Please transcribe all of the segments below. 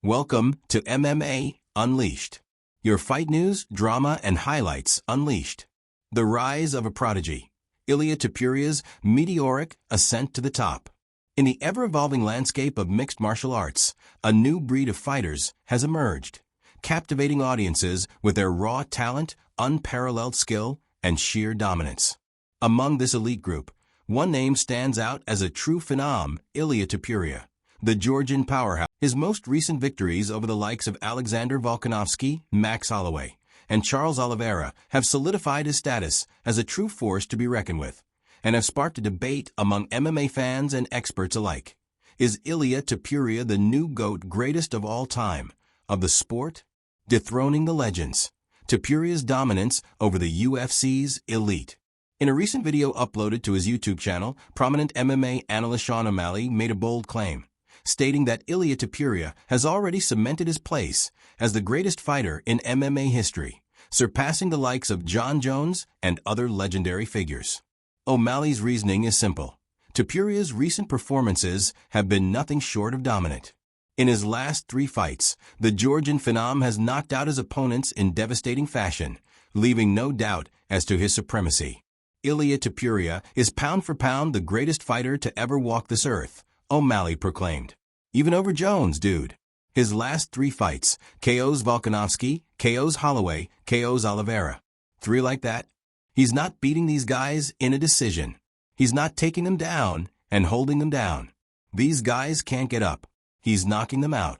Welcome to MMA Unleashed. Your fight news, drama, and highlights unleashed. The rise of a prodigy. Ilia Topuria's meteoric ascent to the top. In the ever-evolving landscape of mixed martial arts, a new breed of fighters has emerged, captivating audiences with their raw talent, unparalleled skill, and sheer dominance. Among this elite group, one name stands out as a true phenom: Ilia Topuria, the Georgian powerhouse. His most recent victories over the likes of Alexander Volkanovski, Max Holloway, and Charles Oliveira have solidified his status as a true force to be reckoned with, and have sparked a debate among MMA fans and experts alike. Is Ilia Topuria the new GOAT, greatest of all time, of the sport? Dethroning the legends. Topuria's dominance over the UFC's elite. In a recent video uploaded to his YouTube channel, prominent MMA analyst Sean O'Malley made a bold claim, stating that Ilia Topuria has already cemented his place as the greatest fighter in MMA history, surpassing the likes of John Jones and other legendary figures. O'Malley's reasoning is simple. Topuria's recent performances have been nothing short of dominant. In his last 3 fights, the Georgian phenom has knocked out his opponents in devastating fashion, leaving no doubt as to his supremacy. Ilia Topuria is pound for pound the greatest fighter to ever walk this earth, O'Malley proclaimed. Even over Jones, dude. His last 3 fights: KOs Volkanovski, KOs Holloway, KOs Oliveira. 3 like that? He's not beating these guys in a decision. He's not taking them down and holding them down. These guys can't get up. He's knocking them out.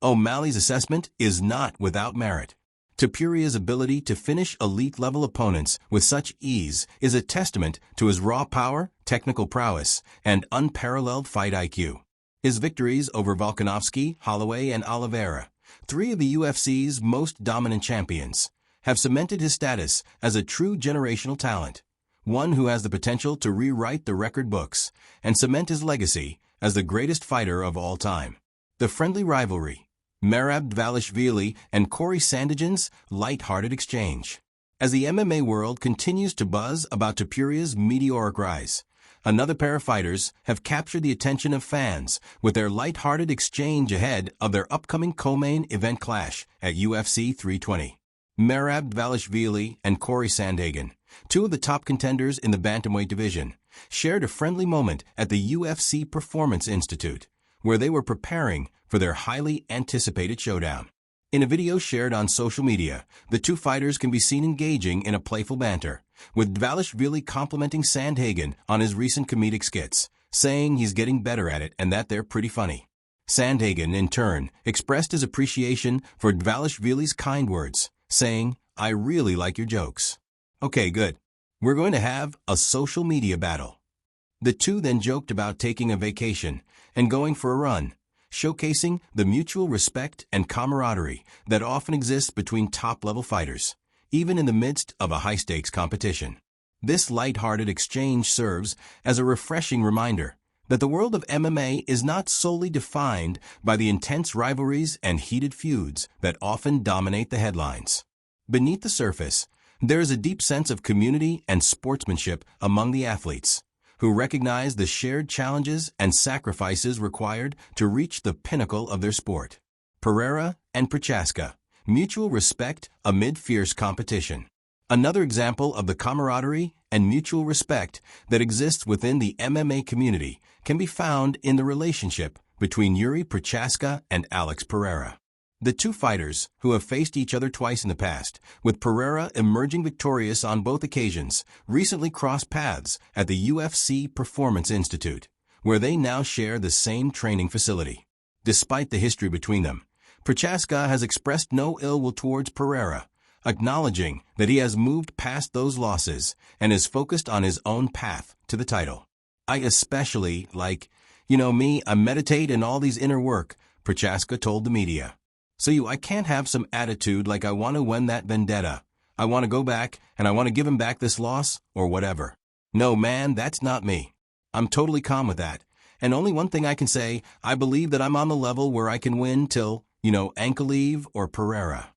O'Malley's assessment is not without merit. Topuria's ability to finish elite-level opponents with such ease is a testament to his raw power, technical prowess, and unparalleled fight IQ. His victories over Volkanovski, Holloway, and Oliveira, 3 of the UFC's most dominant champions, have cemented his status as a true generational talent, one who has the potential to rewrite the record books and cement his legacy as the greatest fighter of all time. The friendly rivalry. Merab Dvalishvili and Corey Sandhagen's light-hearted exchange. As the MMA world continues to buzz about Topuria's meteoric rise, another pair of fighters have captured the attention of fans with their light-hearted exchange ahead of their upcoming co-main event clash at UFC 320. Merab Dvalishvili and Corey Sandhagen, 2 of the top contenders in the bantamweight division, shared a friendly moment at the UFC Performance Institute, where they were preparing for their highly anticipated showdown. In a video shared on social media, the 2 fighters can be seen engaging in a playful banter, with Dvalishvili complimenting Sandhagen on his recent comedic skits, saying he's getting better at it and that they're pretty funny. Sandhagen, in turn, expressed his appreciation for Dvalishvili's kind words, saying, "I really like your jokes." Okay, good. We're going to have a social media battle. The 2 then joked about taking a vacation and going for a run, showcasing the mutual respect and camaraderie that often exists between top-level fighters, even in the midst of a high-stakes competition. This light-hearted exchange serves as a refreshing reminder that the world of MMA is not solely defined by the intense rivalries and heated feuds that often dominate the headlines. Beneath the surface, there is a deep sense of community and sportsmanship among the athletes, who recognize the shared challenges and sacrifices required to reach the pinnacle of their sport. Pereira and Prochaska, mutual respect amid fierce competition. Another example of the camaraderie and mutual respect that exists within the MMA community can be found in the relationship between Yuri Prochaska and Alex Pereira. The 2 fighters, who have faced each other twice in the past, with Pereira emerging victorious on both occasions, recently crossed paths at the UFC Performance Institute, where they now share the same training facility. Despite the history between them, Prochaska has expressed no ill will towards Pereira, acknowledging that he has moved past those losses and is focused on his own path to the title. "I especially like, me, I meditate and all these inner work," Prochaska told the media. "So I can't have some attitude like I want to win that vendetta. I want to go back and I want to give him back this loss or whatever. No, man, that's not me. I'm totally calm with that. And only one thing I can say, I believe that I'm on the level where I can win till, Ankalaev or Pereira."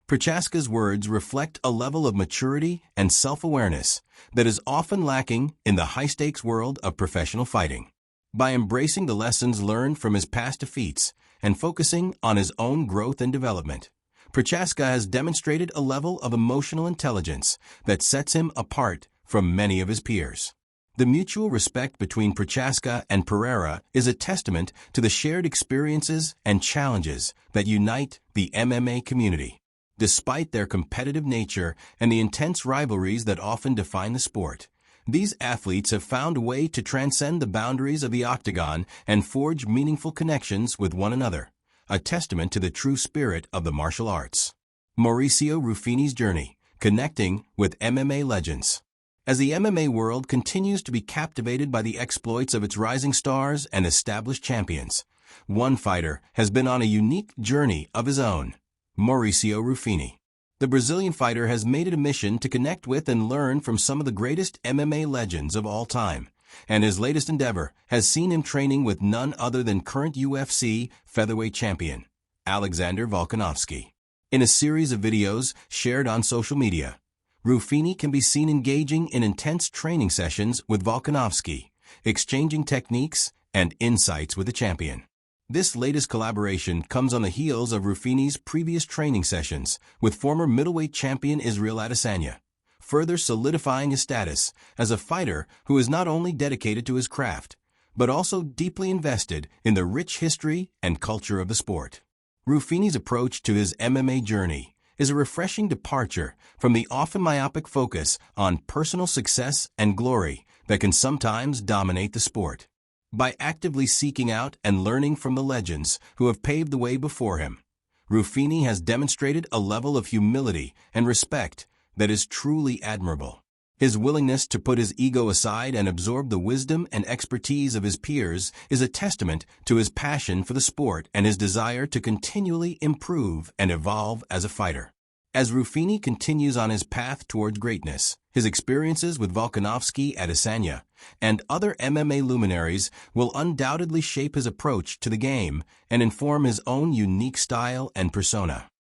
Prochaska's words reflect a level of maturity and self-awareness that is often lacking in the high-stakes world of professional fighting. By embracing the lessons learned from his past defeats and focusing on his own growth and development. Prochaska has demonstrated a level of emotional intelligence that sets him apart from many of his peers. The mutual respect between Prochaska and Pereira is a testament to the shared experiences and challenges that unite the MMA community. Despite their competitive nature and the intense rivalries that often define the sport, these athletes have found a way to transcend the boundaries of the octagon and forge meaningful connections with one another, a testament to the true spirit of the martial arts. Mauricio Ruffini's journey, connecting with MMA legends. As the MMA world continues to be captivated by the exploits of its rising stars and established champions, one fighter has been on a unique journey of his own: Mauricio Ruffini. The Brazilian fighter has made it a mission to connect with and learn from some of the greatest MMA legends of all time, and his latest endeavor has seen him training with none other than current UFC featherweight champion, Alexander Volkanovski. In a series of videos shared on social media, Ruffini can be seen engaging in intense training sessions with Volkanovski, exchanging techniques and insights with the champion. This latest collaboration comes on the heels of Ruffini's previous training sessions with former middleweight champion Israel Adesanya, further solidifying his status as a fighter who is not only dedicated to his craft, but also deeply invested in the rich history and culture of the sport. Ruffini's approach to his MMA journey is a refreshing departure from the often myopic focus on personal success and glory that can sometimes dominate the sport. By actively seeking out and learning from the legends who have paved the way before him, Ruffini has demonstrated a level of humility and respect that is truly admirable. His willingness to put his ego aside and absorb the wisdom and expertise of his peers is a testament to his passion for the sport and his desire to continually improve and evolve as a fighter. As Ruffini continues on his path towards greatness, his experiences with Volkanovski, Adesanya, and other MMA luminaries will undoubtedly shape his approach to the game and inform his own unique style and persona.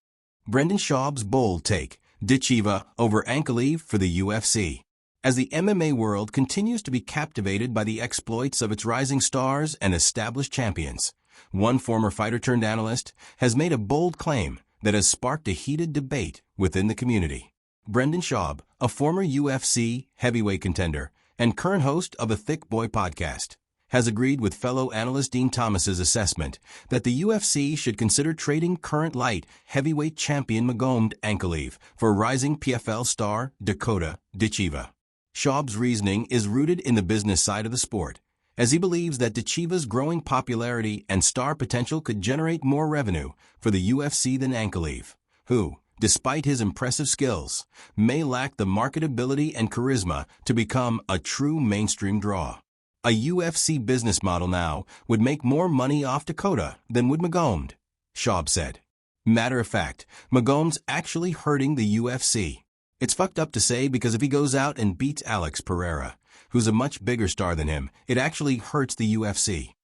Brendan Schaub's bold take, Dichiva over Ankalaev for the UFC. As the MMA world continues to be captivated by the exploits of its rising stars and established champions, one former fighter-turned-analyst has made a bold claim that has sparked a heated debate within the community. Brendan Schaub, a former UFC heavyweight contender and current host of a Thick Boy podcast, has agreed with fellow analyst Dean Thomas's assessment that the UFC should consider trading current light heavyweight champion Magomed Ankalaev for rising PFL star Dakota Dichiva. Schaub's reasoning is rooted in the business side of the sport, as he believes that Dichiva's growing popularity and star potential could generate more revenue for the UFC than Ankalaev, who, despite his impressive skills, may lack the marketability and charisma to become a true mainstream draw. A UFC business model now would make more money off Dakota than would Magomed, Schaub said. Matter of fact, Magomed's actually hurting the UFC. It's fucked up to say because if he goes out and beats Alex Pereira, who's a much bigger star than him, it actually hurts the UFC.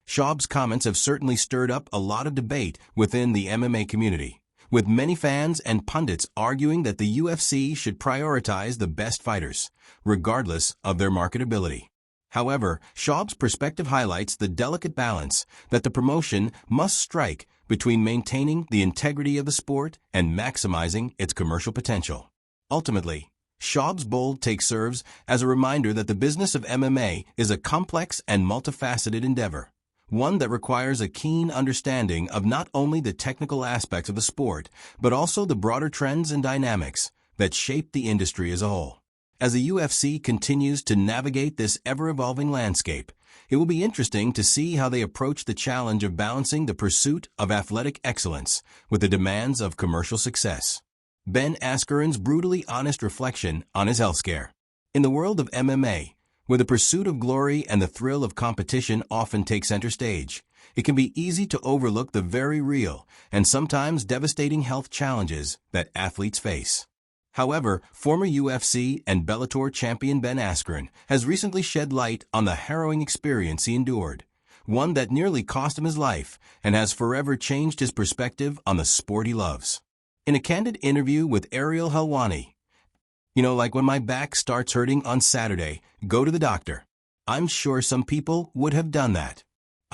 Schaub's comments have certainly stirred up a lot of debate within the MMA community, with many fans and pundits arguing that the UFC should prioritize the best fighters, regardless of their marketability. However, Schaub's perspective highlights the delicate balance that the promotion must strike between maintaining the integrity of the sport and maximizing its commercial potential. Ultimately, Schaub's bold take serves as a reminder that the business of MMA is a complex and multifaceted endeavor, one that requires a keen understanding of not only the technical aspects of the sport, but also the broader trends and dynamics that shape the industry as a whole. As the UFC continues to navigate this ever-evolving landscape, it will be interesting to see how they approach the challenge of balancing the pursuit of athletic excellence with the demands of commercial success. Ben Askren's brutally honest reflection on his health scare. In the world of MMA, where the pursuit of glory and the thrill of competition often take center stage, it can be easy to overlook the very real and sometimes devastating health challenges that athletes face. However, former UFC and Bellator champion Ben Askren has recently shed light on the harrowing experience he endured, one that nearly cost him his life and has forever changed his perspective on the sport he loves. In a candid interview with Ariel Helwani, like when my back starts hurting on Saturday, go to the doctor. I'm sure some people would have done that.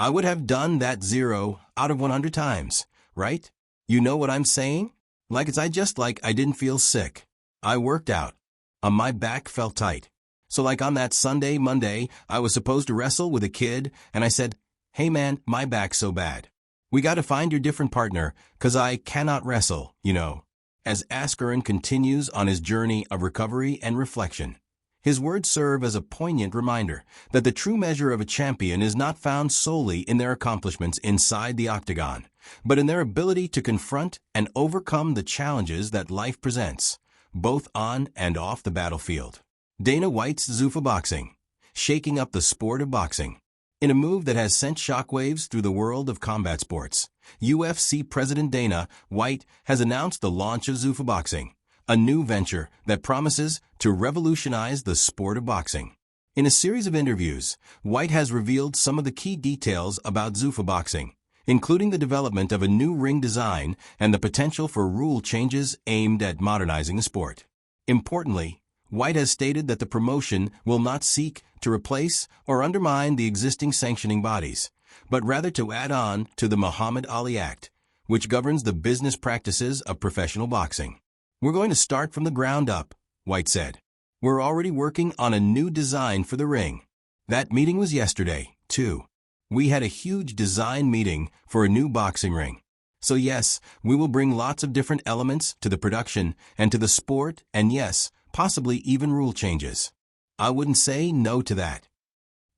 I would have done that 0 out of 100 times, right? You know what I'm saying? I didn't feel sick. I worked out. My back felt tight. So on that Sunday, Monday, I was supposed to wrestle with a kid, and I said, "Hey man, my back's so bad. We gotta find your different partner, 'cause I cannot wrestle, you know." As Askren continues on his journey of recovery and reflection, his words serve as a poignant reminder that the true measure of a champion is not found solely in their accomplishments inside the octagon, but in their ability to confront and overcome the challenges that life presents, both on and off the battlefield. Dana White's Zuffa Boxing, shaking up the sport of boxing. In a move that has sent shockwaves through the world of combat sports, UFC President Dana White has announced the launch of Zuffa Boxing, a new venture that promises to revolutionize the sport of boxing. In a series of interviews, White has revealed some of the key details about Zuffa Boxing, including the development of a new ring design and the potential for rule changes aimed at modernizing the sport. Importantly, White has stated that the promotion will not seek to replace or undermine the existing sanctioning bodies, but rather to add on to the Muhammad Ali Act, which governs the business practices of professional boxing. "We're going to start from the ground up," White said. "We're already working on a new design for the ring." That meeting was yesterday, too. "We had a huge design meeting for a new boxing ring. So yes, we will bring lots of different elements to the production and to the sport, and yes, possibly even rule changes. I wouldn't say no to that."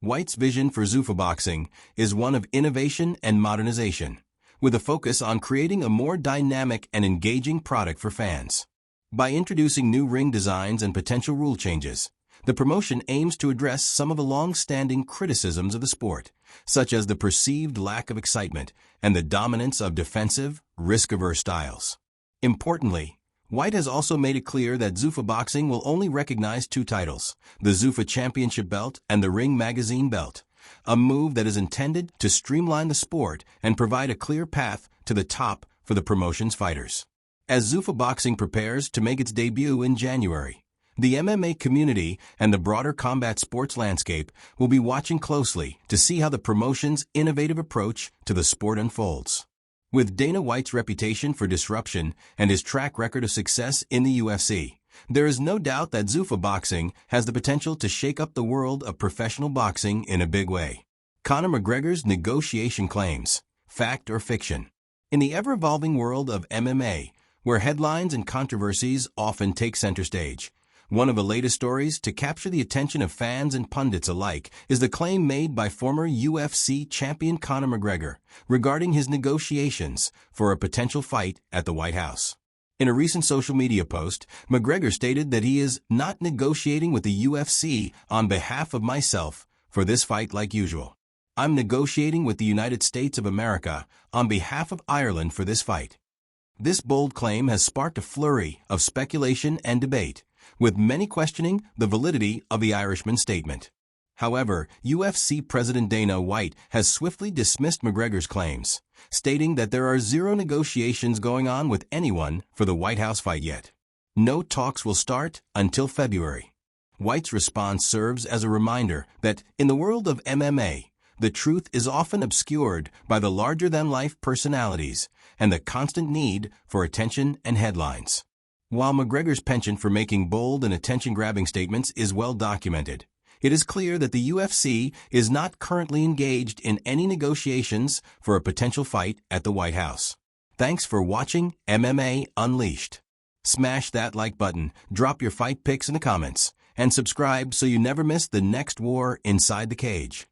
White's vision for Zuffa Boxing is one of innovation and modernization, with a focus on creating a more dynamic and engaging product for fans. By introducing new ring designs and potential rule changes, the promotion aims to address some of the long-standing criticisms of the sport, such as the perceived lack of excitement and the dominance of defensive, risk-averse styles. Importantly, White has also made it clear that Zuffa Boxing will only recognize two titles, the Zuffa Championship belt and the Ring Magazine belt, a move that is intended to streamline the sport and provide a clear path to the top for the promotion's fighters. As Zuffa Boxing prepares to make its debut in January, the MMA community and the broader combat sports landscape will be watching closely to see how the promotion's innovative approach to the sport unfolds. With Dana White's reputation for disruption and his track record of success in the UFC, there is no doubt that Zuffa Boxing has the potential to shake up the world of professional boxing in a big way. Conor McGregor's negotiation claims, fact or fiction? In the ever-evolving world of MMA, where headlines and controversies often take center stage, one of the latest stories to capture the attention of fans and pundits alike is the claim made by former UFC champion Conor McGregor regarding his negotiations for a potential fight at the White House. In a recent social media post, McGregor stated that he is not negotiating with the UFC on behalf of myself for this fight like usual. "I'm negotiating with the United States of America on behalf of Ireland for this fight." This bold claim has sparked a flurry of speculation and debate, with many questioning the validity of the Irishman's statement. However, UFC President Dana White has swiftly dismissed McGregor's claims, stating that there are zero negotiations going on with anyone for the White House fight yet. No talks will start until February. White's response serves as a reminder that, in the world of MMA, the truth is often obscured by the larger-than-life personalities and the constant need for attention and headlines. While McGregor's penchant for making bold and attention-grabbing statements is well documented, it is clear that the UFC is not currently engaged in any negotiations for a potential fight at the White House. Thanks for watching MMA Unleashed. Smash that like button, drop your fight picks in the comments, and subscribe so you never miss the next war inside the cage.